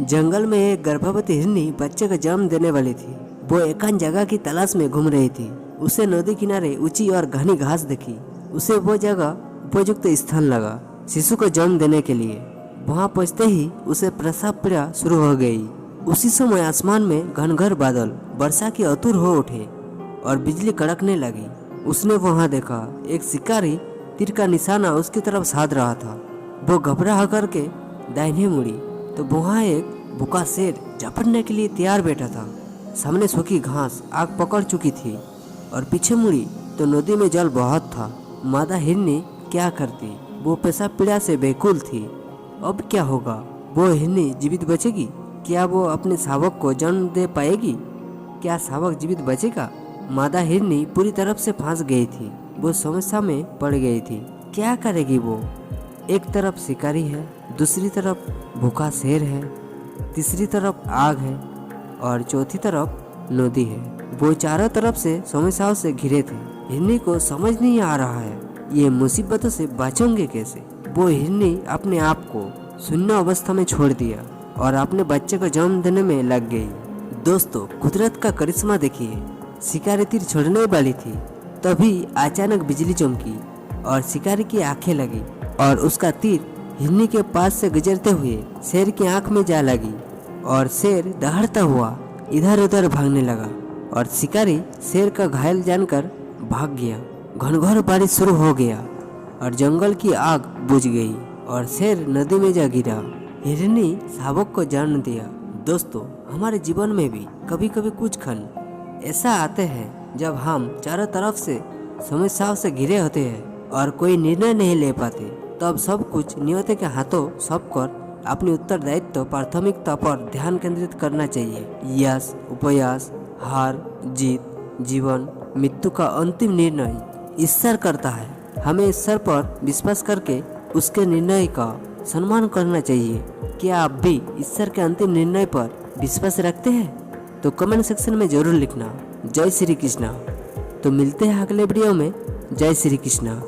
जंगल में एक गर्भवती हिरनी बच्चे को जन्म देने वाली थी। वो एकांत जगह की तलाश में घूम रही थी। उसे नदी किनारे ऊंची और घनी घास दिखी। उसे वो जगह उपयुक्त स्थान लगा शिशु को जन्म देने के लिए। वहां पहुंचते ही उसे प्रसव पीड़ा शुरू हो गई। उसी समय आसमान में घनघोर बादल वर्षा की आतुर हो उठे और बिजली कड़कने लगी। उसने वहां देखा एक शिकारी तीर का निशाना उसकी तरफ साध रहा था। वो घबरा करके दाहिने मुड़ी तो वहां एक भूखा शेर झपटने के लिए तैयार बैठा था। सामने सूखी घास आग पकड़ चुकी थी और पीछे मुड़ी तो नदी में जल बहुत था। मादा हिरनी क्या करती? वो पेशाब पीड़ा से बेकुल थी। अब क्या होगा? वो हिरनी जीवित बचेगी? क्या वो अपने शावक को जन्म दे पाएगी? क्या शावक जीवित बचेगा? मादा हिरनी पूरी तरफ से फंस गई थी। वो समस्या में पड़ गई थी। क्या करेगी वो? एक तरफ शिकारी है, दूसरी तरफ भूखा शेर है, तीसरी तरफ आग है और चौथी तरफ नदी है। वो चारों तरफ से समस्याओं से घिरे थे। हिरनी को समझ नहीं आ रहा है ये मुसीबतों से बचेंगे कैसे। वो हिरनी अपने आप को शून्य अवस्था में छोड़ दिया और अपने बच्चे को जन्म देने में लग गई। दोस्तों, कुदरत का करिश्मा देखिए। शिकारी तीर छोड़ने वाली थी, तभी अचानक बिजली चमकी और शिकारी की आंखें लगी और उसका तीर हिरनी के पास से गुजरते हुए शेर की आंख में जा लगी और शेर दहाड़ता हुआ इधर उधर भागने लगा और शिकारी शेर का घायल जानकर भाग गया। घनघोर बारिश शुरू हो गया और जंगल की आग बुझ गई और शेर नदी में जा गिरा। हिरनी शावक को जन्म दिया। दोस्तों, हमारे जीवन में भी कभी कभी कुछ क्षण ऐसा आते हैं जब हम चारों तरफ से समस्याओं से घिरे होते हैं और कोई निर्णय नहीं ले पाते। तब सब कुछ नियति के हाथों सौंप कर अपनी उत्तरदायित्व प्राथमिकता पर ध्यान केंद्रित करना चाहिए। यश, उपयास, हार, जीत, जीवन, मृत्यु का अंतिम निर्णय ईश्वर करता है। हमें ईश्वर पर विश्वास करके उसके निर्णय का सम्मान करना चाहिए। क्या आप भी ईश्वर के अंतिम निर्णय पर विश्वास रखते हैं? तो कमेंट सेक्शन में जरूर लिखना। जय श्री कृष्णा। तो मिलते हैं अगले वीडियो में। जय श्री कृष्णा।